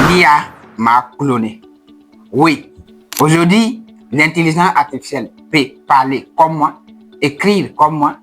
L'IA m'a cloné. Oui, aujourd'hui, l'intelligence artificielle peut parler comme moi, écrire comme moi,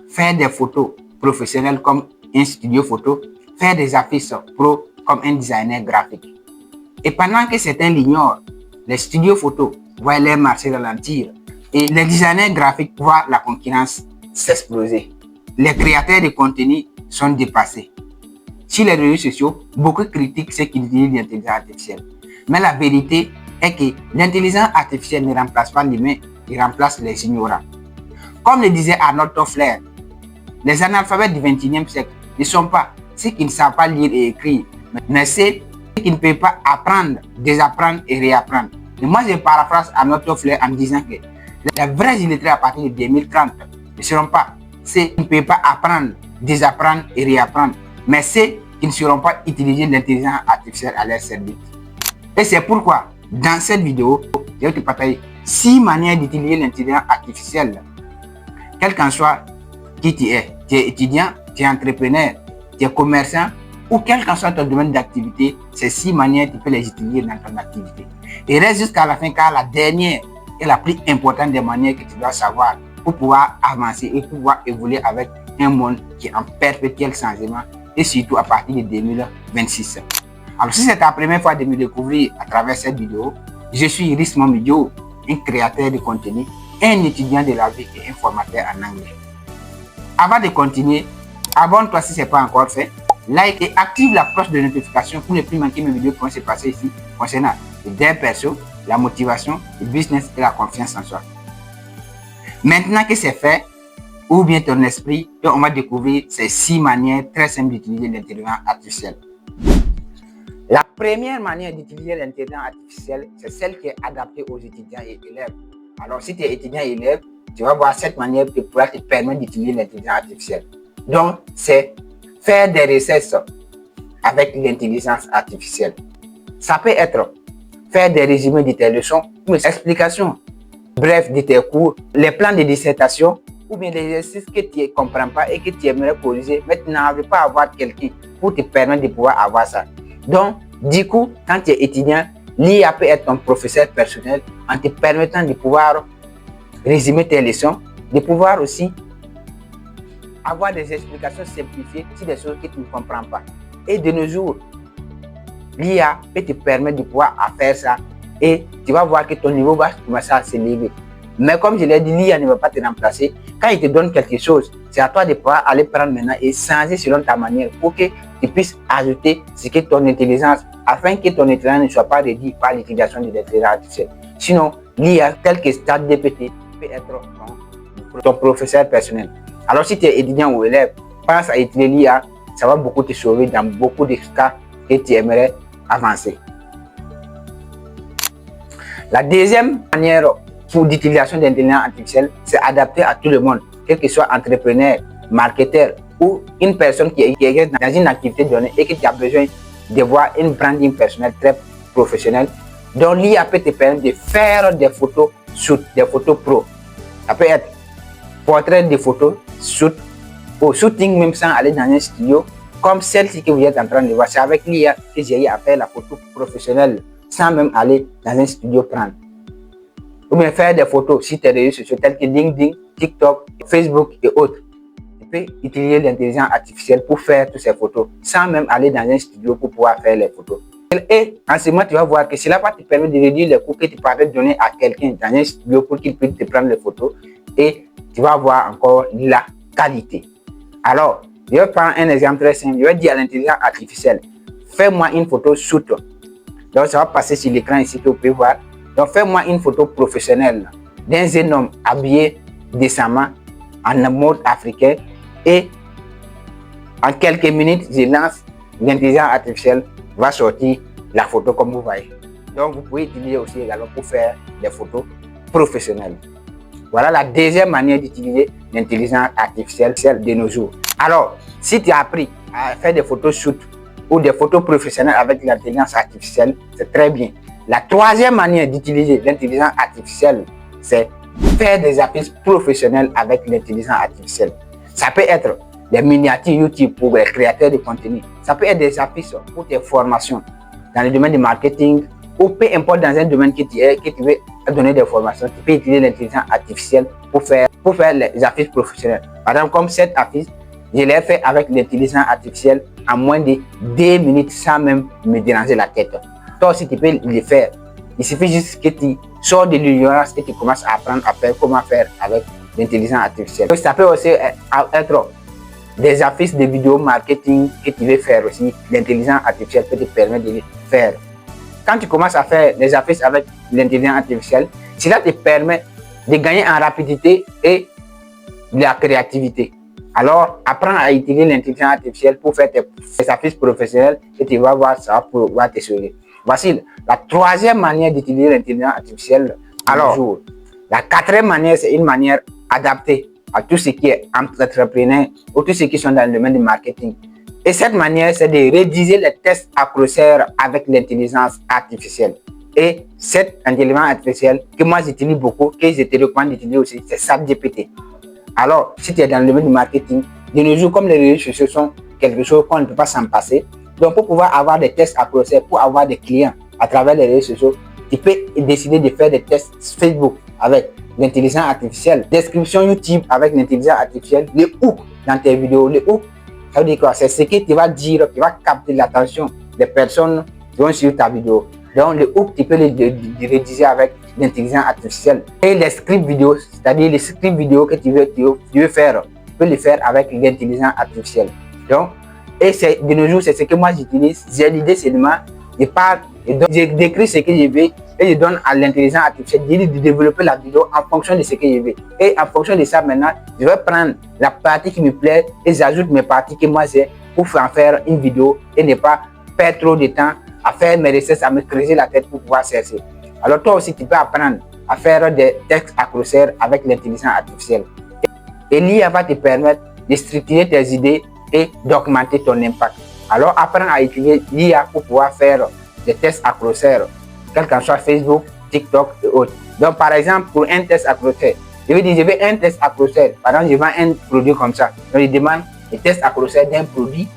faire des photos professionnelles comme un studio photo, faire des affiches pro comme un designer graphique. Et pendant que certains l'ignorent, les studios photos voient leur marché ralentir et les designers graphiques voient la concurrence s'exploser. Les créateurs de contenu sont dépassés. Sur les réseaux sociaux, beaucoup critiquent ceux qui utilisent l'intelligence artificielle. Mais la vérité est que l'intelligence artificielle ne remplace pas l'humain, il remplace les ignorants. Comme le disait Arnold Toffler, les analphabètes du XXIe siècle ne sont pas ceux qui ne savent pas lire et écrire, mais ceux qui ne peuvent pas apprendre, désapprendre et réapprendre. Et moi, je paraphrase Arnold Toffler en disant que les vrais illettrés à partir de 2030 ne seront pas ceux qui ne peuvent pas apprendre, désapprendre et réapprendre, mais ceux qui ne sauront pas utiliser l'intelligence artificielle à leur service. Et c'est pourquoi, dans cette vidéo, je vais te partager 6 manières d'utiliser l'intelligence artificielle, quel qu'en soit qui tu es. Tu es étudiant, tu es entrepreneur, tu es commerçant, ou quel qu'en soit ton domaine d'activité, ces 6 manières, tu peux les utiliser dans ton activité. Et reste jusqu'à la fin, car la dernière est la plus importante des manières que tu dois savoir pour pouvoir avancer et pouvoir évoluer avec un monde qui est en perpétuel changement et surtout à partir de 2026. Alors si c'est ta première fois de me découvrir à travers cette vidéo, je suis Riz Momidio, un créateur de contenu, un étudiant de la vie et un formateur en anglais. Avant de continuer, abonne-toi si ce n'est pas encore fait, like et active la cloche de notification pour ne plus manquer mes vidéos qui vont se passer ici concernant le dev perso, la motivation, le business et la confiance en soi. Maintenant que c'est fait, ouvre bien ton esprit et on va découvrir ces 6 manières très simples d'utiliser l'intelligence artificielle. La première manière d'utiliser l'intelligence artificielle, c'est celle qui est adaptée aux étudiants et élèves. Alors, si tu es étudiant et élève, tu vas voir cette manière qui pourra te permettre d'utiliser l'intelligence artificielle. Donc, c'est faire des recherches avec l'intelligence artificielle. Ça peut être faire des résumés de tes leçons, des explications bref de tes cours, les plans de dissertation ou bien des exercices que tu ne comprends pas et que tu aimerais corriger, mais tu n'arrives pas à avoir quelqu'un pour te permettre de pouvoir avoir ça. Donc, du coup, quand tu es étudiant, l'IA peut être ton professeur personnel en te permettant de pouvoir résumer tes leçons, de pouvoir aussi avoir des explications simplifiées sur des choses que tu ne comprends pas. Et de nos jours, l'IA peut te permettre de pouvoir faire ça et tu vas voir que ton niveau va commencer à s'élever. Mais comme je l'ai dit, l'IA ne va pas te remplacer. Quand il te donne quelque chose, c'est à toi de pouvoir aller prendre maintenant et changer selon ta manière pour que tu puisses ajouter ce que ton intelligence, afin que ton intelligence ne soit pas réduite par l'utilisation de l'intelligence artificielle. Sinon, l'IA, tel que ChatGPT, peut être ton professeur personnel. Alors, si tu es étudiant ou élève, pense à utiliser l'IA, ça va beaucoup te sauver dans beaucoup de cas que tu aimerais avancer. La deuxième manière d'utilisation de l'intelligence artificielle, c'est adapté à tout le monde, quel que soit entrepreneur, marketeur ou une personne qui exerce dans une activité donnée et que tu as besoin de voir une branding personnelle très professionnelle. Donc l'IA peut te permettre de faire des photos shoot, des photos pro. Ça peut être portrait de photos shoot ou shooting même sans aller dans un studio, comme celle-ci que vous êtes en train de voir. C'est avec l'IA que j'ai eu à faire la photo professionnelle sans même aller dans un studio prendre. Ou bien faire des photos sur tes réseaux sociaux tels que LinkedIn, TikTok, Facebook et autres. Tu peux utiliser l'intelligence artificielle pour faire toutes ces photos sans même aller dans un studio pour pouvoir faire les photos. Et en ce moment, tu vas voir que cela va te permettre de réduire les coûts que tu pourrais donner à quelqu'un dans un studio pour qu'il puisse te prendre les photos et tu vas voir encore la qualité. Alors, je vais prendre un exemple très simple. Je vais dire à l'intelligence artificielle, fais-moi une photo shoot. Donc, ça va passer sur l'écran ici que vous pouvez voir. Donc, fais-moi une photo professionnelle d'un jeune homme habillé décemment en mode africain et en quelques minutes, je lance, l'intelligence artificielle va sortir la photo comme vous voyez. Donc, vous pouvez utiliser aussi également pour faire des photos professionnelles. Voilà la deuxième manière d'utiliser l'intelligence artificielle de nos jours. Alors, si tu as appris à faire des photos shoot ou des photos professionnelles avec l'intelligence artificielle, c'est très bien. La troisième manière d'utiliser l'intelligence artificielle, c'est faire des affiches professionnelles avec l'intelligence artificielle. Ça peut être des miniatures YouTube pour les créateurs de contenu. Ça peut être des affiches pour tes formations. dans le domaine du marketing, ou peu importe dans un domaine que tu veux donner des formations, tu peux utiliser l'intelligence artificielle pour faire les affiches professionnelles. Par exemple, comme cette affiche, je l'ai fait avec l'intelligence artificielle en moins de 2 minutes sans même me déranger la tête. Toi aussi, tu peux le faire. Il suffit juste que tu sors de l'ignorance et tu commences à apprendre à faire comment faire avec l'intelligence artificielle. Donc, ça peut aussi être des affiches de vidéo marketing que tu veux faire aussi. L'intelligence artificielle peut te permettre de le faire. Quand tu commences à faire des affiches avec l'intelligence artificielle, cela te permet de gagner en rapidité et de la créativité. Alors, apprends à utiliser l'intelligence artificielle pour faire tes affiches professionnelles et tu vas voir ça pour pouvoir te sauver. Voici la troisième manière d'utiliser l'intelligence artificielle. Alors, la quatrième manière, c'est une manière adaptée à tout ce qui est entrepreneur ou tous ceux qui sont dans le domaine du marketing. Et cette manière, c'est de rédiger les tests accrocheurs avec l'intelligence artificielle. Et cette intelligence artificielle que moi j'utilise beaucoup, que je te recommande d'utiliser aussi, c'est ChatGPT. Alors, si tu es dans le domaine du marketing, de nos jours, comme les réseaux sociaux sont quelque chose qu'on ne peut pas s'en passer, donc pour pouvoir avoir des tests accrocheurs, pour avoir des clients à travers les réseaux sociaux, tu peux décider de faire des tests Facebook avec l'intelligence artificielle, description YouTube avec l'intelligence artificielle, les hooks dans tes vidéos, les hooks. Ça veut dire quoi? C'est ce que tu vas dire, qui va capter l'attention des personnes qui vont suivre ta vidéo. Donc, le hook, tu peux les rédiger avec l'intelligence artificielle. Et les scripts vidéo, c'est-à-dire les scripts vidéo que tu veux faire, tu peux les faire avec l'intelligence artificielle. Donc, et de nos jours, c'est ce que moi j'utilise. J'ai l'idée seulement, je décris ce que je veux et je donne à l'intelligence artificielle de développer la vidéo en fonction de ce que je veux. Et en fonction de ça, maintenant, je vais prendre la partie qui me plaît et j'ajoute mes parties que moi j'ai pour en faire une vidéo et ne pas perdre trop de temps à faire mes recherches, à me creuser la tête pour pouvoir chercher. Alors toi aussi, tu peux apprendre à faire des textes accrocheurs avec l'intelligence artificielle. Et l'IA va te permettre de structurer tes idées et d'augmenter ton impact. Alors apprends à utiliser l'IA pour pouvoir faire des tests accrocheurs, quel qu'en soit Facebook, TikTok et autres. Donc par exemple, pour un test accrocheur, je veux dire, je veux un test accrocheur. Par exemple, je vends un produit comme ça. Donc je demande le test accrocheur d'un produit.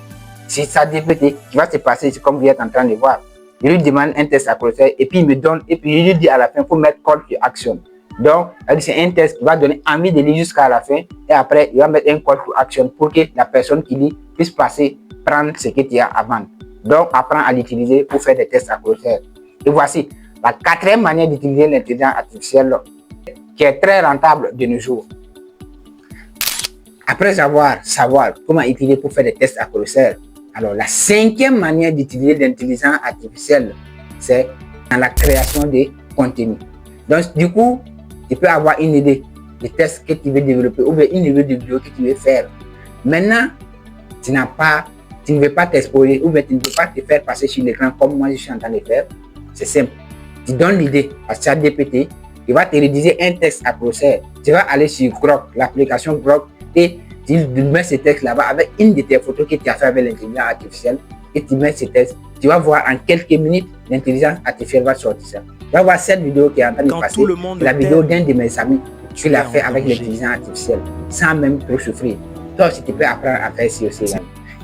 Si ça dépend, qui va se passer, c'est comme vous êtes en train de voir. Je lui demande un test accrocheur et puis il me donne, et puis je lui dis à la fin, il faut mettre call to action. Donc, c'est un test qui va donner envie de lire jusqu'à la fin et après, il va mettre un call to action pour que la personne qui lit puisse passer, prendre ce que tu as à vendre. Donc, apprends à l'utiliser pour faire des tests accrocheurs. Et voici la quatrième manière d'utiliser l'intelligence artificielle qui est très rentable de nos jours. Après savoir comment utiliser pour faire des tests accrocheurs, alors la cinquième manière d'utiliser l'intelligence artificielle, c'est dans la création de contenu. Donc, du coup, tu peux avoir une idée de test que tu veux développer ou bien une idée de vidéo que tu veux faire. Maintenant, tu ne veux pas t'exposer ou bien tu ne veux pas te faire passer sur l'écran comme moi je suis en train de faire. C'est simple. Tu donnes l'idée à ChatGPT, il va te rédiger un texte accrocheur. Tu vas aller sur Grok, l'application Grok, et tu mets ce texte là-bas avec une de tes photos que tu as fait avec l'intelligence artificielle et tu mets ce texte. Tu vas voir en quelques minutes, l'intelligence artificielle va sortir ça. Tu vas voir cette vidéo qui est en train de passer, la vidéo d'un de mes amis qui l'a fait avec l'intelligence artificielle, sans même trop souffrir. Toi aussi, tu peux apprendre à faire ceci aussi.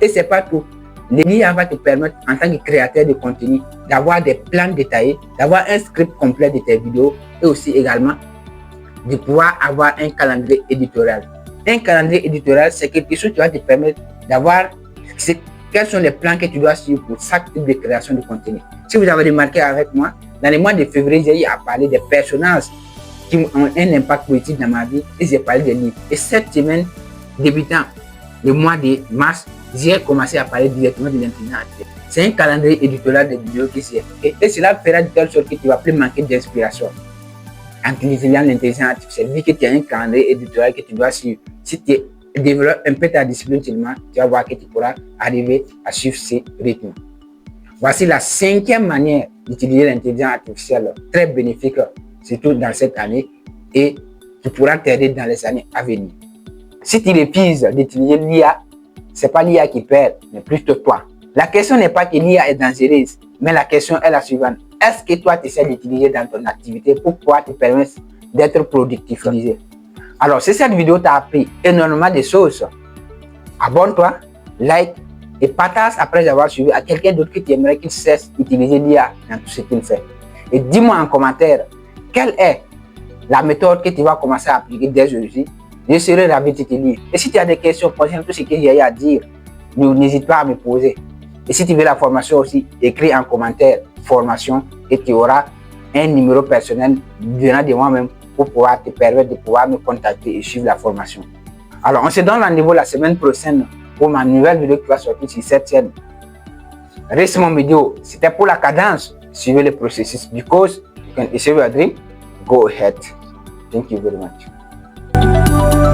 Et c'est pas tout. L'IA va te permettre, en tant que créateur de contenu, d'avoir des plans détaillés, d'avoir un script complet de tes vidéos et aussi également de pouvoir avoir un calendrier éditorial. Un calendrier éditorial, c'est quelque chose qui va te permettre d'avoir quels sont les plans que tu dois suivre pour chaque type de création de contenu. Si vous avez remarqué avec moi, dans le mois de février, j'ai eu à parler des personnages qui ont un impact positif dans ma vie et j'ai parlé des livres. Et cette semaine, débutant le mois de mars, j'ai commencé à parler directement de l'intelligence artificielle. C'est un calendrier éditorial de vidéos qui s'est fait. Et cela fera de telle sorte que tu ne vas plus manquer d'inspiration en utilisant l'intelligence artificielle. Vu que tu as un calendrier éditorial que tu dois suivre, si tu développes un peu ta discipline seulement, tu vas voir que tu pourras arriver à suivre ces rythmes. Voici la cinquième manière d'utiliser l'intelligence artificielle, très bénéfique, surtout dans cette année, et qui pourra t'aider dans les années à venir. Si tu refuses d'utiliser l'IA, ce n'est pas l'IA qui perd, mais plutôt toi. La question n'est pas que l'IA est dangereuse, mais la question est la suivante. Est-ce que toi, tu essaies d'utiliser dans ton activité pour pouvoir te permettre d'être productif? Alors, si cette vidéo t'a appris énormément de choses, abonne-toi, like et partage après avoir suivi à quelqu'un d'autre que tu aimerais qu'il cesse d'utiliser l'IA dans tout ce qu'il fait. Et dis-moi en commentaire, quelle est la méthode que tu vas commencer à appliquer dès aujourd'hui. Je serai ravi de te lire. Et si tu as des questions concernant tout ce que j'ai à dire, n'hésite pas à me poser. Et si tu veux la formation aussi, écris en commentaire formation et tu auras un numéro personnel venant de moi-même pour pouvoir te permettre de pouvoir me contacter et suivre la formation. Alors, on se donne rendez-vous la semaine prochaine pour ma nouvelle vidéo qui va sortir sur cette chaîne. Reste mon vidéo. C'était pour la cadence. Suivez le processus. Because you can achieve your dream, go ahead. Thank you very much.